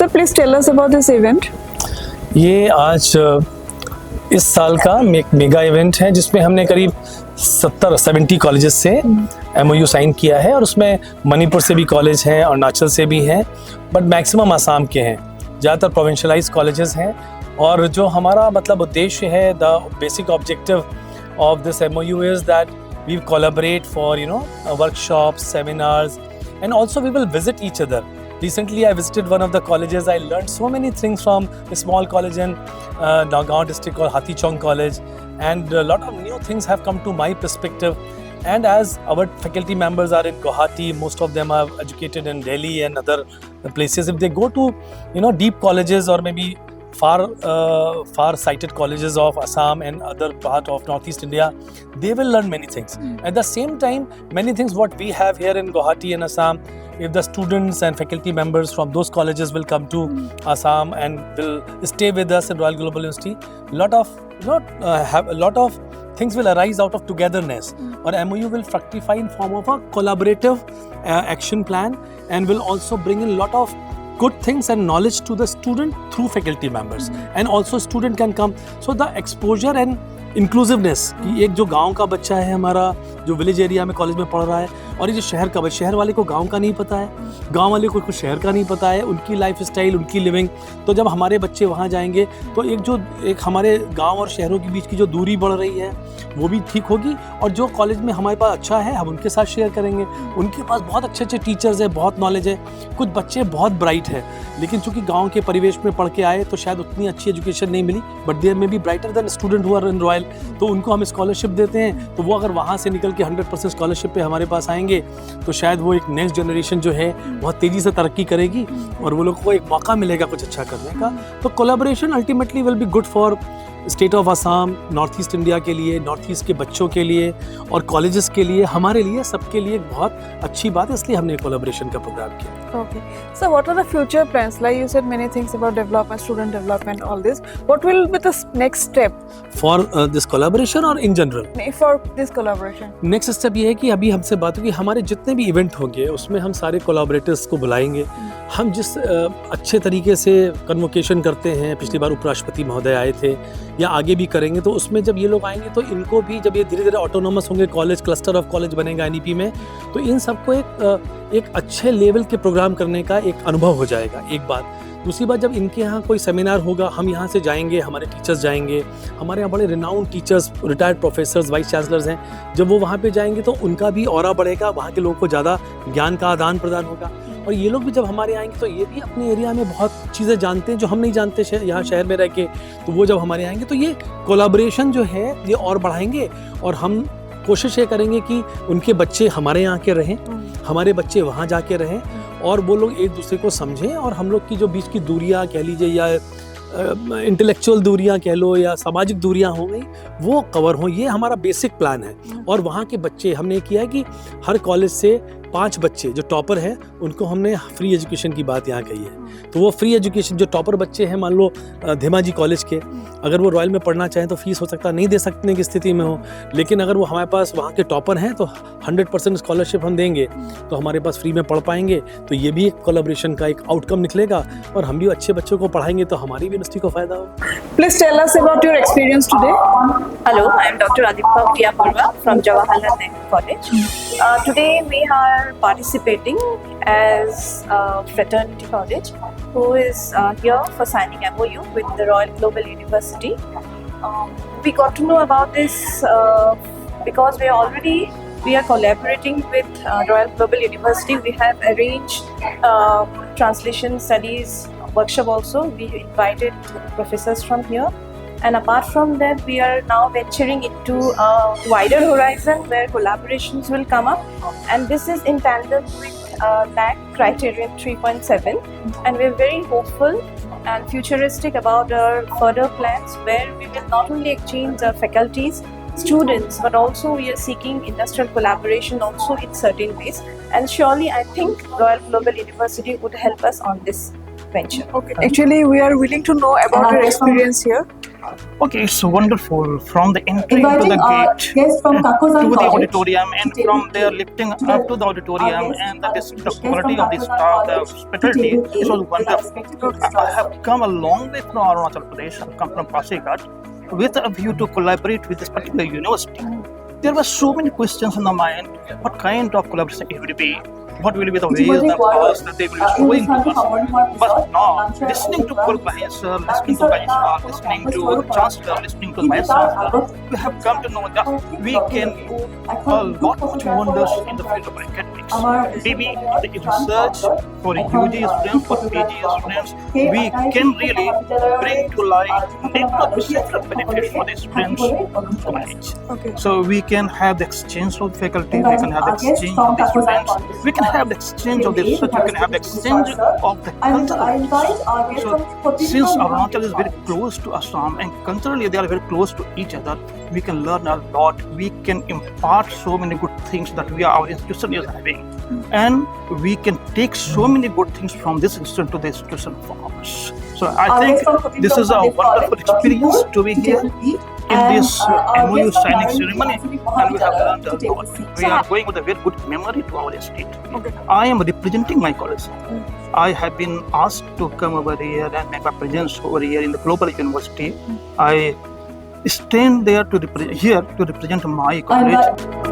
Sir, please tell us about this event. ये आज इस साल का एक मेगा इवेंट है जिसमें हमने करीब 70 कॉलेजेस से MOU साइन किया है और उसमें मणिपुर से भी कॉलेज हैं, अरुणाचल से भी हैं, बट मैक्सिमम आसाम के हैं। ज़्यादातर प्रोविंशलाइज कॉलेजेस हैं और जो हमारा मतलब उद्देश्य है, the basic objective of this MOU is that we collaborate for workshops, seminars, and also we will visit each other. Recently, I visited one of the colleges. I learned so many things from a small college in Nagaon district called Hathichong College, and a lot of new things have come to my perspective. And as our faculty members are in Guwahati, most of them are educated in Delhi and other places. If they go to deep colleges or maybe far-sighted colleges of Assam and other part of Northeast India, they will learn many things. At the same time, many things what we have here in Guwahati and Assam, if the students and faculty members from those colleges will come to Assam and will stay with us in Royal Global University, lot of things will arise out of togetherness, or MOU will fructify in form of a collaborative action plan, and will also bring in lot of good things and knowledge to the student through faculty members, and also student can come. So the exposure and inclusiveness कि एक जो गांव का बच्चा है हमारा, जो village area में कॉलेज में पढ़ रहा है, और ये जो शहर का शहर वाले को गांव का नहीं पता है, गांव वाले को कुछ शहर का नहीं पता है, उनकी लाइफ स्टाइल, उनकी लिविंग। तो जब हमारे बच्चे वहाँ जाएंगे तो एक हमारे गांव और शहरों के बीच की जो दूरी बढ़ रही है वो भी ठीक होगी, और जो कॉलेज में हमारे पास अच्छा है हम उनके साथ शेयर करेंगे। उनके पास बहुत अच्छे अच्छे टीचर्स हैं, बहुत नॉलेज है, कुछ बच्चे बहुत ब्राइट है, लेकिन चूँकि गाँव के परिवेश में पढ़ के आए तो शायद उतनी अच्छी एजुकेशन नहीं मिली, but there may be brighter than student who are in royal. तो उनको हम स्कॉलरशिप देते हैं, तो वो अगर वहाँ से निकल के 100% स्कॉलरशिप पे हमारे पास आएंगे तो शायद वो एक नेक्स्ट जनरेशन जो है बहुत तेज़ी से तरक्की करेगी और वो लोग को एक मौका मिलेगा कुछ अच्छा करने का। तो collaboration ultimately will be good for state of Assam, north east India के लिए, नॉर्थ ईस्ट के बच्चों के लिए और कॉलेजेस के लिए, हमारे लिए, सबके लिए एक बहुत अच्छी बात है, इसलिए हमने कोलैबोरेशन का प्रोग्राम किया। Okay. So what are the future plans? Like you said many things about development, student development, all this. What will be the next step? For this collaboration or in general? For this collaboration. Next step ये है कि अभी हमसे बात होगी, हमारे जितने भी इवेंट होंगे उसमें हम सारे कोलैबोरेटर्स को बुलाएंगे। हम जिस अच्छे तरीके से कन्वोकेशन करते हैं, पिछली बार उपराष्ट्रपति महोदय आए थे या आगे भी करेंगे, तो उसमें जब ये लोग आएंगे तो इनको भी, जब ये धीरे धीरे ऑटोनोमस होंगे, कॉलेज क्लस्टर ऑफ कॉलेज बनेगा NEP में, तो इन सबको एक अच्छे लेवल के प्रोग्राम करने का एक अनुभव हो जाएगा, एक बात। दूसरी बात, जब इनके यहाँ कोई सेमिनार होगा, हम यहाँ से जाएंगे, हमारे टीचर्स जाएंगे, हमारे यहाँ बड़े renowned teachers, retired professors, vice chancellors हैं, जब वो वहाँ पे जाएंगे तो उनका भी ऑरा बढ़ेगा, वहाँ के लोगों को ज़्यादा ज्ञान का आदान प्रदान होगा, और ये लोग भी जब हमारे आएंगे तो ये भी अपने एरिया में बहुत चीज़ें जानते हैं जो हम नहीं जानते यहाँ शहर में रह के। तो वो जब हमारे आएंगे तो ये कोलैबोरेशन जो है ये और बढ़ाएंगे, और हम कोशिश ये करेंगे कि उनके बच्चे हमारे यहाँ के रहें, हमारे बच्चे वहाँ जाके रहें, और वो लोग एक दूसरे को समझें, और हम लोग की जो बीच की दूरियाँ कह लीजिए या इंटेलेक्चुअल दूरियाँ कह लो या सामाजिक दूरियाँ हो गई, वो कवर हों। ये हमारा बेसिक प्लान है। और वहाँ के बच्चे हमने किया है कि हर कॉलेज से 5 बच्चे जो टॉपर हैं उनको हमने फ्री एजुकेशन की बात यहाँ कही है। तो वो फ्री एजुकेशन, जो टॉपर बच्चे हैं, मान लो धेमाजी कॉलेज के, अगर वो रॉयल में पढ़ना चाहें तो फीस हो सकता नहीं दे सकने की स्थिति में हो, लेकिन अगर वो हमारे पास वहाँ के टॉपर हैं तो 100% स्कॉलरशिप हम देंगे, तो हमारे पास फ्री में पढ़ पाएंगे। तो ये भी एक कोलैबोरेशन का एक आउटकम निकलेगा, और हम भी अच्छे बच्चों को पढ़ाएंगे तो हमारी भी यूनिवर्सिटी को फायदा होगा। Please tell us about your experience today. Hello, I am Dr. Adipta Purva from Jawaharlal Nehru College. Today we are participating as a fraternity college who is here for signing MOU with the Royal Global University. We got to know about this because we are collaborating with Royal Global University. We have arranged translation studies workshop also. We invited professors from here. And apart from that, we are now venturing into a wider horizon where collaborations will come up. And this is in tandem with NAAC Criterion 3.7. And we're very hopeful and futuristic about our further plans, where we will not only exchange our faculties, students, but also we are seeking industrial collaboration also in certain ways. And surely I think Royal Global University would help us on this. venture. Okay. Actually, we are willing to know about your experience here. Okay, it's wonderful from the entry to Inviting the our gate guests from Kakuzan to the College auditorium, and to from take there lifting up to the auditorium, guests and are the guests quality from of the Kakuzan staff, the College hospitality, to it was table A with our wonderful. respected I registrars. have come a long way from Arunachal Pradesh. I've come from Pasighat with a view to collaborate with this particular university. There were so many questions in the mind. What kind of collaboration it will be? What will be the ways, the paths that they will be showing to us? But now, listening to Pul Bahai sir, listening to Bahai sir, listening to Chancellor, listening to my Chancellor, we have come to know that we can do a lot of wonders in the field of academics. Maybe in the research for UG students, for PG students, we can really bring to light several benefits for the students of college. Okay. So we can have the exchange of faculty, we can have the exchange of the students, we can have the exchange of the research, we can have the exchange of the cultural. So since Arunachal is very close to Assam and culturally they are very close to each other, we can learn a lot. We can impart so many good things that our institution is having, and we can take so many good things from this institution to the institution of ours. So I think this is a wonderful experience to be here in this MOU signing ceremony, and we have learned a lot. We are going with a very good memory to our state. Okay. I am representing my college. I have been asked to come over here and make my presence over here in the global university. I stand there to represent my college.